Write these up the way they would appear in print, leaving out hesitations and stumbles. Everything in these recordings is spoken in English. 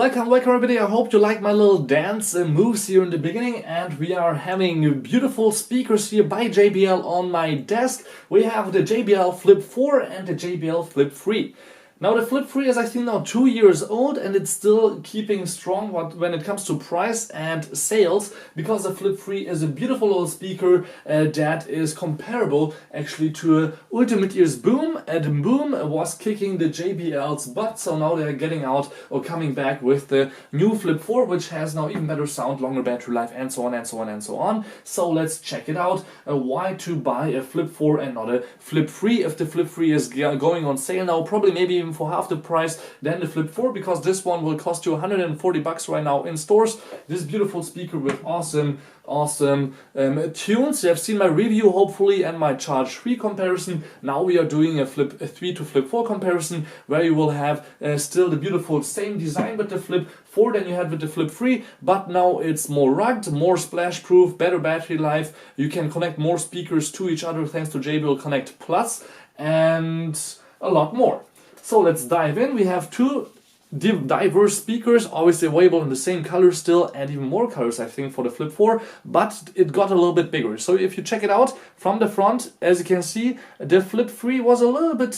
Welcome everybody, I hope you like my little dance moves here in the beginning, and we are having beautiful speakers here by JBL on my desk. We have the JBL Flip 4 and the JBL Flip 3. Now the Flip 3 is I think now 2 years old, and it's still keeping strong when it comes to price and sales, because the Flip 3 is a beautiful little speaker that is comparable actually to Ultimate Ears Boom. And Boom was kicking the JBL's butt, so now they're getting out or coming back with the new Flip 4, which has now even better sound, longer battery life, and so on and so on and so on. So let's check it out. Why to buy a Flip 4 and not a Flip 3 if the Flip 3 is going on sale now, probably maybe even for half the price than the Flip 4, because this one will cost you 140 bucks right now in stores. This beautiful speaker with awesome tunes. You have seen my review hopefully and my Charge 3 comparison. Now we are doing a Flip 3 to Flip 4 comparison, where you will have still the beautiful same design with the Flip 4 than you had with the Flip 3, but now it's more rugged, more splash proof, better battery life. You can connect more speakers to each other thanks to JBL Connect Plus, and a lot more. So let's dive in. We have two diverse speakers, obviously available in the same color still, and even more colors I think for the Flip 4, but it got a little bit bigger. So if you check it out from the front, as you can see, the Flip 3 was a little bit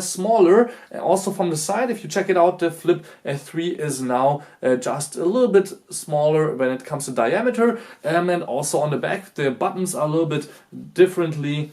smaller. Also from the side, if you check it out, the Flip 3 is now just a little bit smaller when it comes to diameter, and also on the back the buttons are a little bit differently.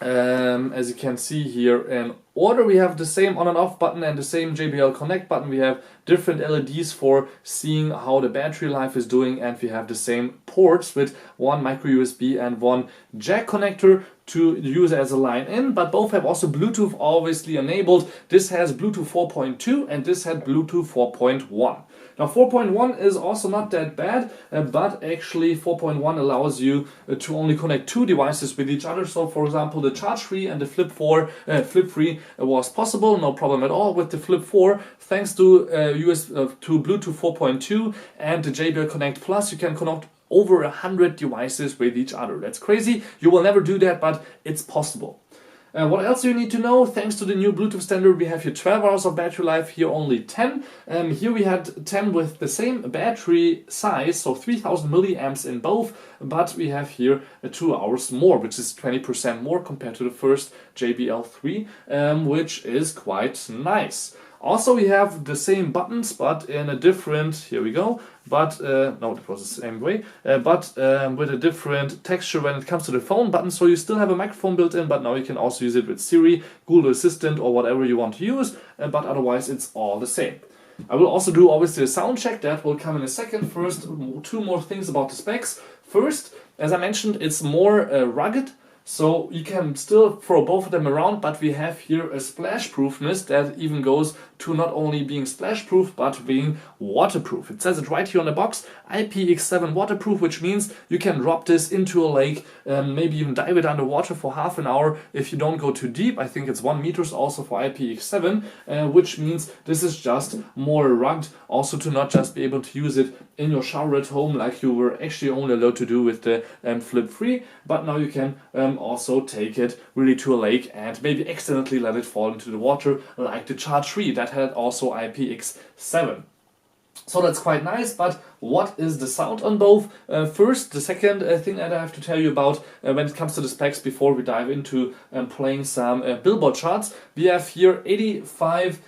As you can see here in order, we have the same on and off button and the same JBL Connect button. We have different LEDs for seeing how the battery life is doing, and we have the same ports with one micro USB and one jack connector to use as a line in, but both have also Bluetooth obviously enabled. This has Bluetooth 4.2 and this had Bluetooth 4.1. Now 4.1 is also not that bad, but actually 4.1 allows you to only connect two devices with each other. So for example, the Charge 3 and the Flip 3 was possible, no problem at all. With the Flip 4, thanks to Bluetooth 4.2 and the JBL Connect Plus, you can connect over 100 devices with each other. That's crazy. You will never do that, but it's possible. What else do you need to know? Thanks to the new Bluetooth standard, we have here 12 hours of battery life, here only 10. Here we had 10 with the same battery size, so 3000 milliamps in both, but we have here 2 hours more, which is 20% more compared to the first JBL 3, which is quite nice. Also, we have the same buttons, but in a different, here we go, but, no, it was the same way, but with a different texture when it comes to the phone button. So you still have a microphone built in, but now you can also use it with Siri, Google Assistant, or whatever you want to use, but otherwise it's all the same. I will also do obviously a sound check, that will come in a second. First, two more things about the specs. First, as I mentioned, it's more rugged. So you can still throw both of them around, but we have here a splash proofness that even goes to not only being splash proof but being waterproof. It says it right here on the box, IPX7 waterproof, which means you can drop this into a lake, maybe even dive it underwater for half an hour if you don't go too deep. I think it's 1 meter also for IPX7, which means this is just more rugged, also to not just be able to use it in your shower at home like you were actually only allowed to do with the Flip 3, but now you can also take it really to a lake and maybe accidentally let it fall into the water like the Charge 3 that had also IPX7. So that's quite nice, but what is the sound on both? First, the second thing that I have to tell you about when it comes to the specs before we dive into playing some Billboard charts. We have here 85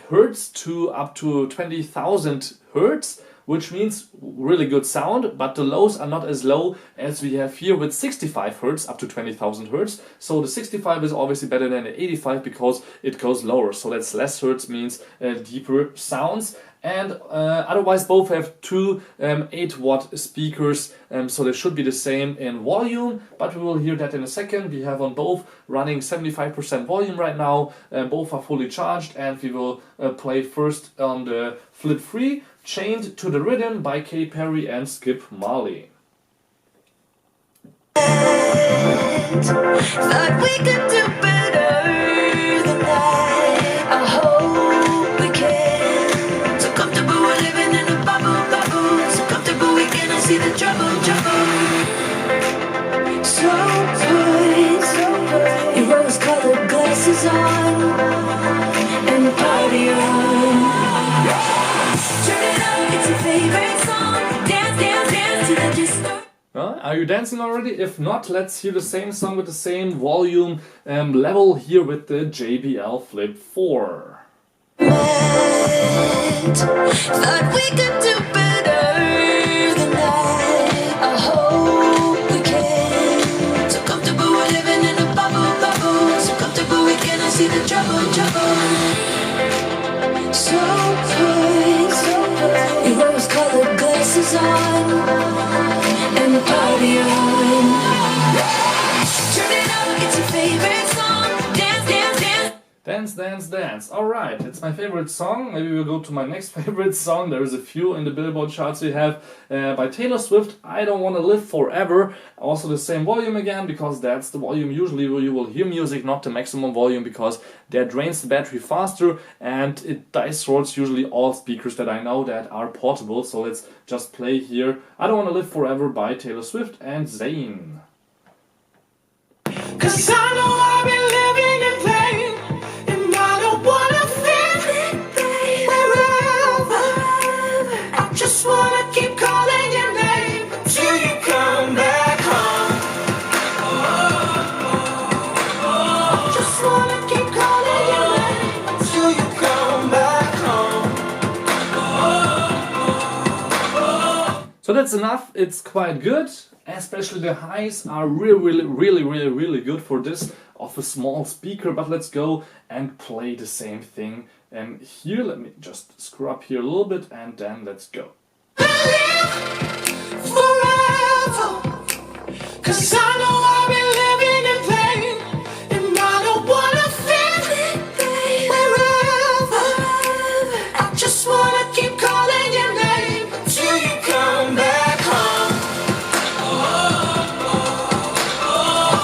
Hertz to up to 20,000 Hertz, which means really good sound, but the lows are not as low as we have here with 65 Hertz up to 20,000 Hertz. So the 65 is obviously better than the 85 because it goes lower. So that's less Hertz, means deeper sounds. And otherwise both have two 8-watt speakers, so they should be the same in volume, but we will hear that in a second. We have on both running 75% volume right now, both are fully charged, and we will play first on the Flip 3, Chained to the Rhythm by Katy Perry and Skip Marley. Thought we could do better than that. I hope we can. So comfortable we're living in a bubble. So comfortable we cannot see the trouble. So put your rose-colored glasses on and party on. Are you dancing already? If not, let's hear the same song with the same volume level here with the JBL Flip 4. Thought we could do better than that. I hope we can. So comfortable we're living in a bubble, bubble. So comfortable we cannot see the trouble, trouble. So put your rose-colored glasses on and party on. Turn it up, it's your favorite song. Dance, dance, dance. Dance, dance, dance. Alright, it's my favorite song. Maybe we'll go to my next favorite song. There's a few in the Billboard charts we have by Taylor Swift, I Don't Wanna Live Forever. Also the same volume again, because that's the volume usually where you will hear music, not the maximum volume, because that drains the battery faster and it dice throats usually all speakers that I know that are portable. So let's just play here I Don't Wanna Live Forever by Taylor Swift and Zayn. 'Cause I know I've been living in pain, and I don't wanna feel wherever. I just wanna keep calling your name until you come back home. Just wanna keep calling your name until you come back home. So that's enough, it's quite good. Especially the highs are really good for this of a small speaker, but let's go and play the same thing. And here, let me just screw up here a little bit and then let's go. Forever, 'cause I know I've been living in pain, and I don't wanna feel wherever. I just wanna keep calling your name until you come back home.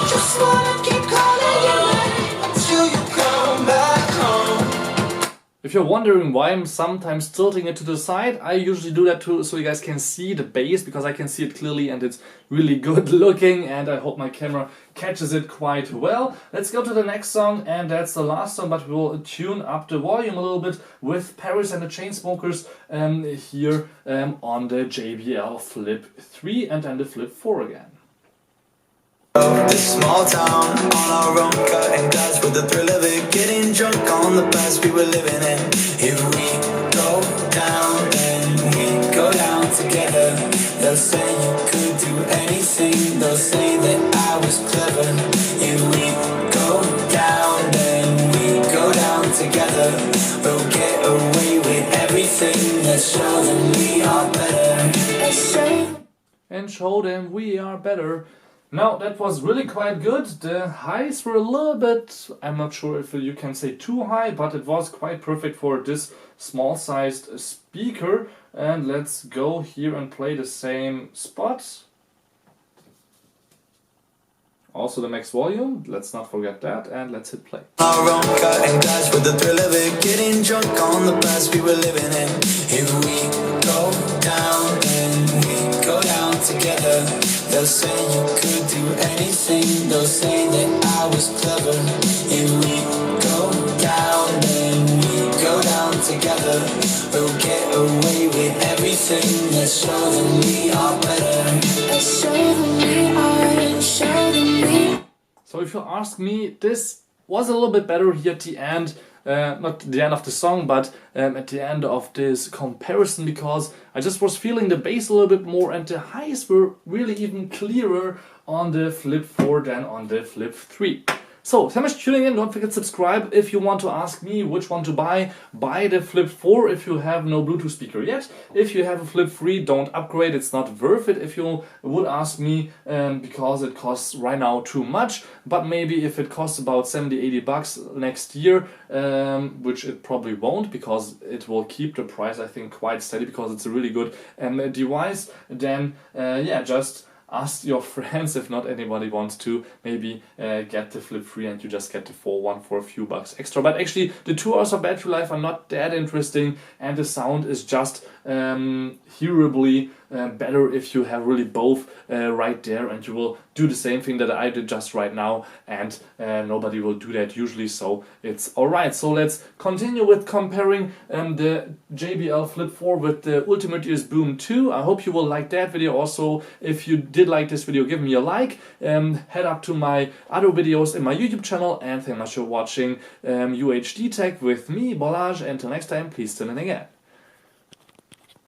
Just wanna keep calling your name until you come back home. If you're wondering why I'm sometimes tilting it to the side, I usually do that too so you guys can see the bass, because I can see it clearly and it's really good looking, and I hope my camera catches it quite well. Let's go to the next song, and that's the last song, but we'll tune up the volume a little bit with Paris and the Chainsmokers here on the JBL Flip 3 and then the Flip 4 again. This small town on our own, cutting glass with the thrill of it, getting drunk on the past we were living in. If we go down, then we go down together. They'll say you could do anything, they'll say that I was clever. If we go down, then we go down together. We'll get away with everything, let's show them we are better. And show them we are better. Now that was really quite good. The highs were a little bit, I'm not sure if you can say too high, but it was quite perfect for this small sized speaker. And let's go here and play the same spot. Also the max volume, let's not forget that, and let's hit play. Our own cutting glass with the thrill of it, getting drunk on the past we were living in. If we go down, then we go down together. They'll say you could do anything, they'll say that I was clever. If we go down, then we go down together. We'll get away with everything, let's show them we are better. Let's show them we are, show them we. So if you ask me, this was a little bit better here at the end. Not the end of the song, but at the end of this comparison, because I just was feeling the bass a little bit more and the highs were really even clearer on the Flip 4 than on the Flip 3. So, thank you for tuning in. Don't forget to subscribe. If you want to ask me which one to buy the Flip 4 if you have no Bluetooth speaker yet. If you have a Flip 3, don't upgrade. It's not worth it if you would ask me, because it costs right now too much. But maybe if it costs about 70-80 bucks next year, which it probably won't, because it will keep the price, I think, quite steady, because it's a really good device, then yeah, just ask your friends if not anybody wants to maybe get the Flip 3 and you just get the 4 one for a few bucks extra. But actually the 2 hours of battery life are not that interesting, and the sound is just hearably better if you have really both right there, and you will do the same thing that I did just right now, and nobody will do that usually, so it's alright. So let's continue with comparing the JBL Flip 4 with the Ultimate Ears Boom 2. I hope you will like that video. Also, if you did like this video, give me a like, head up to my other videos in my YouTube channel, and thank you much for watching UHD Tech with me, Bolage. Until next time, please tune in again.